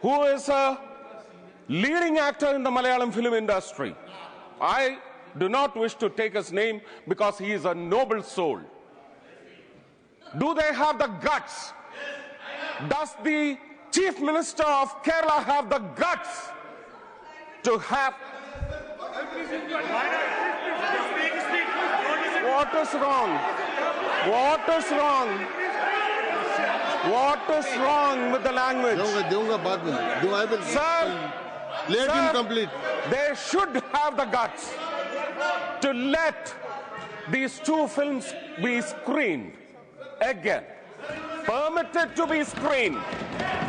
who is a leading actor in the Malayalam film industry. I do not wish to take his name because he is a noble soul. Do they have the guts? Does the Chief Minister of Kerala have the guts to have... What is wrong? What is wrong? What is wrong with the language? Sir, let him complete. They should have the guts to let these two films be screened again, permitted to be screened.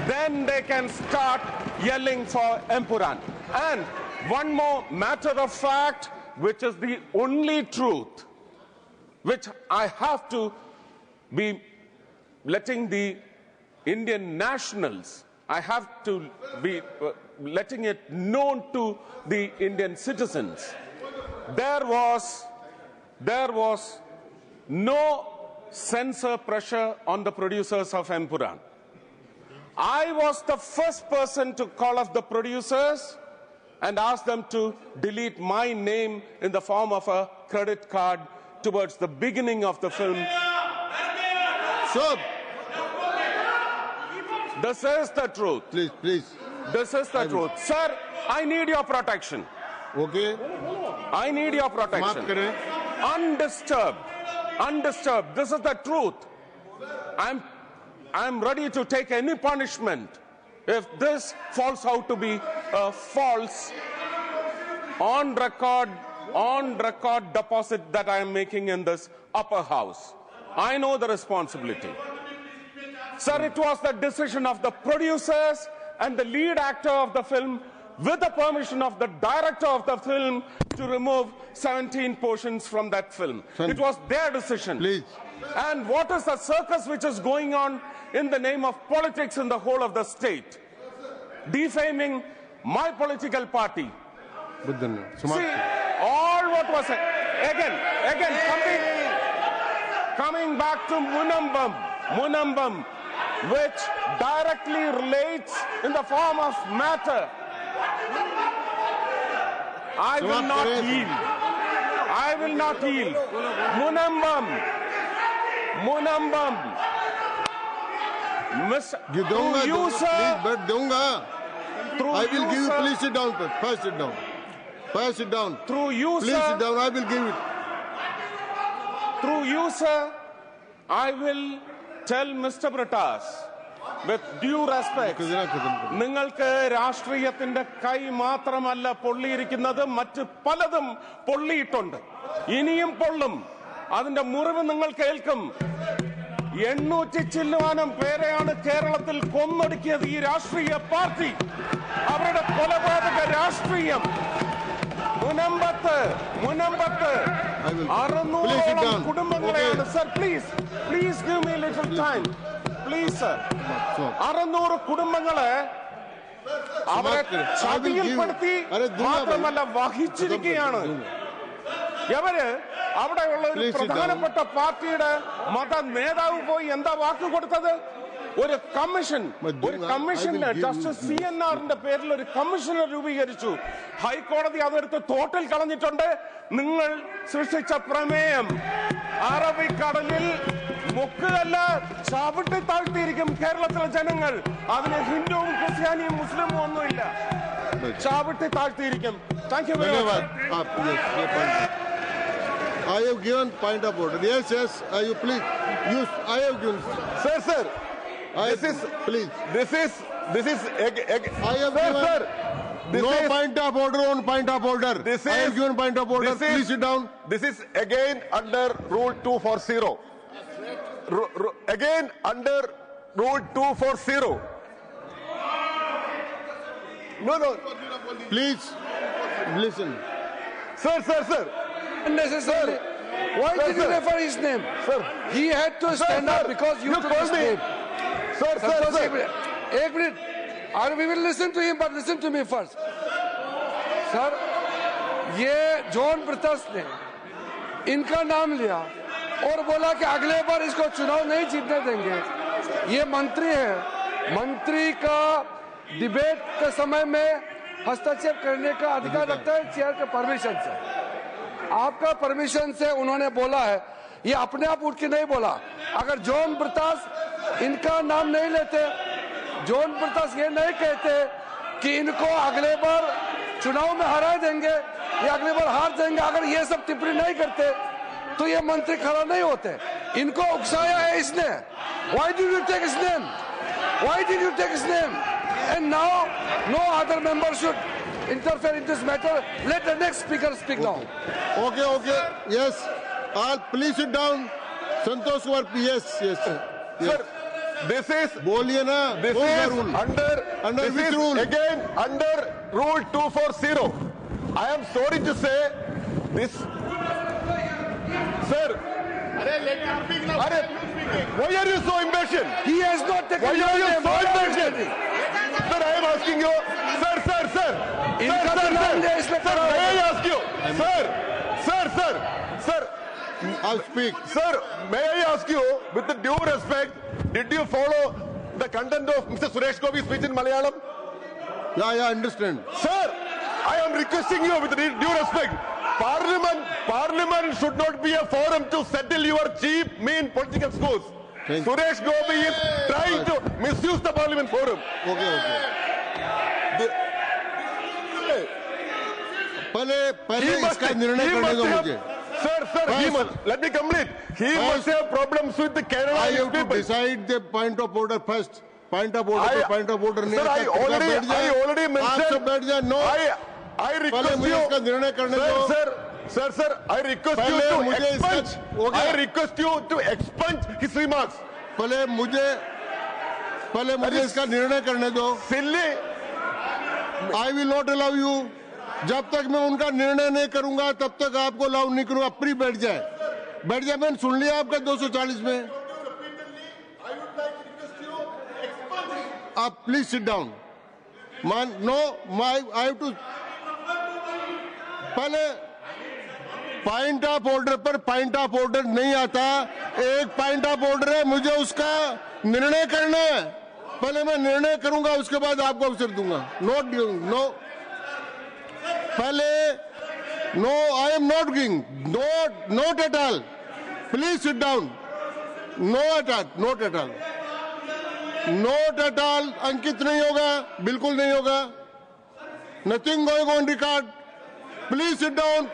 Then they can start yelling for Empuran. And one more matter of fact, which is the only truth, which I have to be letting the Indian nationals, I have to be letting it known to the Indian citizens. There was no censor pressure on the producers of Empuran. I was the first person to call up the producers and ask them to delete my name in the form of a credit card towards the beginning of the film. Stop. This is the truth. Please. This is the truth. Sir, I need your protection. Okay. I need your protection. Undisturbed. Undisturbed. This is the truth. I'm ready to take any punishment if this falls out to be a false on record deposit that I am making in this upper house. I know the responsibility. Sir, it was the decision of the producers and the lead actor of the film, with the permission of the director of the film, to remove 17 portions from that film. It was their decision. Please. And what is the circus which is going on in the name of politics in the whole of the state? Defaming my political party. See, all what was it? Again, coming back to Munambam, which directly relates in the form of matter. I will not yield. I will not yield. Munambam. Through you, sir. I will give you. Please sit down. First sit down. First sit down. Through you, please sir. Sit down. I will give it. Through you, sir, I will tell Mr. Britas, with due respect, നിങ്ങൾക്ക് രാഷ്ട്രീയത്തിന്റെ കൈ മാത്രമല്ല പൊള്ളിയിരിക്കുന്നത്, മറ്റ് പലതും പൊള്ളിയിട്ടുണ്ട്, ഇനിയും പൊള്ളും. അതിന്റെ മുറിവ് നിങ്ങൾ കേൾക്കും. 800 ചില്ലുവാനം പേരെയാണ് കേരളത്തിൽ കൊന്നൊടുക്കിയത് ഈ രാഷ്ട്രീയ പാർട്ടി. അവരുടെ കൊലപാതക രാഷ്ട്രീയം മുനമ്പത്ത് 600 കുടുംബങ്ങളെയാണ്. Sir, please give me a little time. Please, sir. 600 കുടുംബങ്ങളെ അവരെ ചതിയിൽപ്പെടുത്തി മാത്രമല്ല വഹിച്ചിരിക്കുകയാണ്. ഇവര് അവിടെയുള്ള ഒരു പ്രധാനപ്പെട്ട പാർട്ടിയുടെ മത നേതാവ് പോയി എന്താ വാക്ക് കൊടുത്തത്? ഒരു കമ്മീഷന് ജസ്റ്റിസ് CNRന്റെ പേരിൽ ഒരു കമ്മീഷനെ രൂപീകരിച്ചു. ഹൈക്കോടതി അതെടുത്ത് തോട്ടിൽ കളഞ്ഞിട്ടുണ്ട്. നിങ്ങൾ സൃഷ്ടിച്ച പ്രമേയം അറബിക്കടലിൽ മുക്കുകല്ല, ചവിട്ടി താഴ്ത്തിയിരിക്കും കേരളത്തിലെ ജനങ്ങൾ. അതിന് ഹിന്ദുവും ക്രിസ്ത്യാനിയും മുസ്ലിമും ഒന്നുമില്ല, ചവിട്ടി താഴ്ത്തിയിരിക്കും. Thank you very much. I have given point of order. Yes. You please use. I have given. Sir. This is. I have given. No point of order on point of order. I have given point of order. Please sit down. This is again under Rule 240. Again under Rule 240. No. Please listen. Sir. Unnecessarily. Why did you refer his name? Sir. He had to stand up because you took his name. Sir. एक minute. We will listen to him, but listen to me first. Sir, ये John ब्रिटस ने इनका नाम लिया और बोला कि अगले बार इसको चुनाव नहीं जीतने देंगे. ये मंत्री है, मंत्री का डिबेट के समय में हस्तक्षेप करने का अधिकार रखता है चेयर के परमिशन से। आपका परमिशन से उन्होंने बोला है, ये अपने आप उठ के नहीं बोला। अगर जॉन ब्रिटास इनका नाम नहीं लेते, जॉन ब्रिटास ये नहीं कहते कि इनको अगले बार चुनाव में हरा देंगे या अगली बार हार जाएंगे, अगर ये सब टिप्पणी नहीं करते तो ये मंत्री खड़ा नहीं होते। इनको उकसाया है इसने। Why did you take his name? Why did you take his name? And now no other member should interfere in this matter. Let the next speaker speak now. Okay. Yes. All please sit down. Santosh Kumar. Yes. Sir, this is बोलिए ना. this कौन सा is rule? under which this is rule? again under rule 240. I am sorry to say this, sir. Why are you so impatient? He has not taken Why your are you name. so Why are you impatient? taking? Sir, I am asking you, sir. इनका तो नाम लिया इसलिए Sir, खड़ा हो may I गया। ask you, sir, I'll speak. sir, may I ask you, with the due respect, did you follow the content of Mr. Suresh Gopi's speech in Malayalam? Yeah, understand. Sir, I am requesting you with due respect. Parliament should not be a forum to settle your cheap, mean political scores. Thank you. Suresh Gopi is trying to misuse the Parliament forum. Okay. पहले इसका निर्णय करने दो मुझे. Sir, he must, let me complete. He must have problems with the I Kerala have to people. decide the point of order first. Point of order नहीं. Sir, I already आप mentioned. सब बैठ जाए. No. I पहले request मुझे you. इसका निर्णय करने दो. Sir, I request you पहले to मुझे expunge. इसका- हो गया. I request you to expunge his remarks. पहले मुझे इसका निर्णय करने दो. Silly. I will not allow you. जब तक मैं उनका निर्णय नहीं करूंगा तब तक आपको अलाउ नहीं करूंगा. प्री बैठ जाए. मैंने सुन लिया आपका 240 में. आप please sit down. I have to. पहले पॉइंट ऑफ ऑर्डर पर पॉइंट ऑफ ऑर्डर नहीं आता. एक पॉइंट ऑफ ऑर्डर है, मुझे उसका निर्णय करना है. पहले मैं निर्णय करूंगा, उसके बाद आपको अवसर दूंगा. नो पहले no. I am not giving. Not at all. Please sit down. Not at all. अंकित नहीं होगा, बिल्कुल नहीं होगा. Nothing going on record. Please sit down.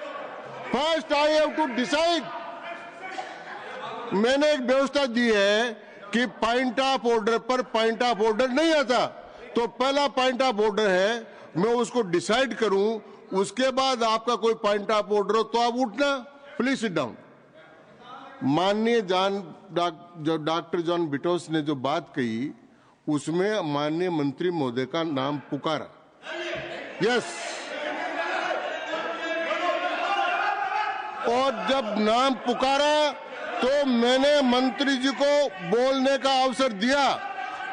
First I have to decide. मैंने एक व्यवस्था दी है कि पॉइंट ऑफ ऑर्डर पर पॉइंट ऑफ ऑर्डर नहीं आता. तो पहला पॉइंट ऑफ ऑर्डर है, मैं उसको डिसाइड करूं, उसके बाद आपका कोई पॉइंट ऑफ ऑर्डर हो तो आप उठना. Please sit down. माननीय डॉक्टर जॉन ब्रिटास ने जो बात कही उसमें माननीय मंत्री महोदय का नाम पुकारा. यस. और जब नाम पुकारा तो मैंने मंत्री जी को बोलने का अवसर दिया.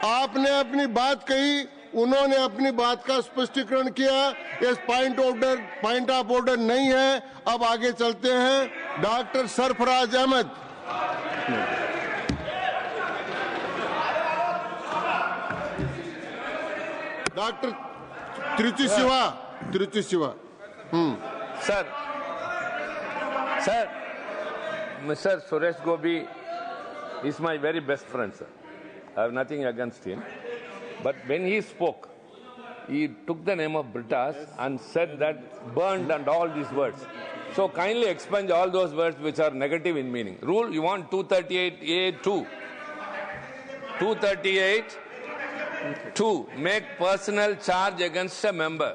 आपने अपनी बात कही, उन्होंने अपनी बात का स्पष्टीकरण किया. इस पॉइंट ऑफ ऑर्डर नहीं है. अब आगे चलते हैं. Doctor Sarfaraz Ahmed. Doctor Trichy Siva. Sir, Mr. Suresh Gopi is my very best friend, sir. I have nothing against him. But when he spoke, he took the name of Britas and said that burned and all these words. So kindly expunge all those words which are negative in meaning. Rule, you want 238A2. 238 to make personal charge against a member.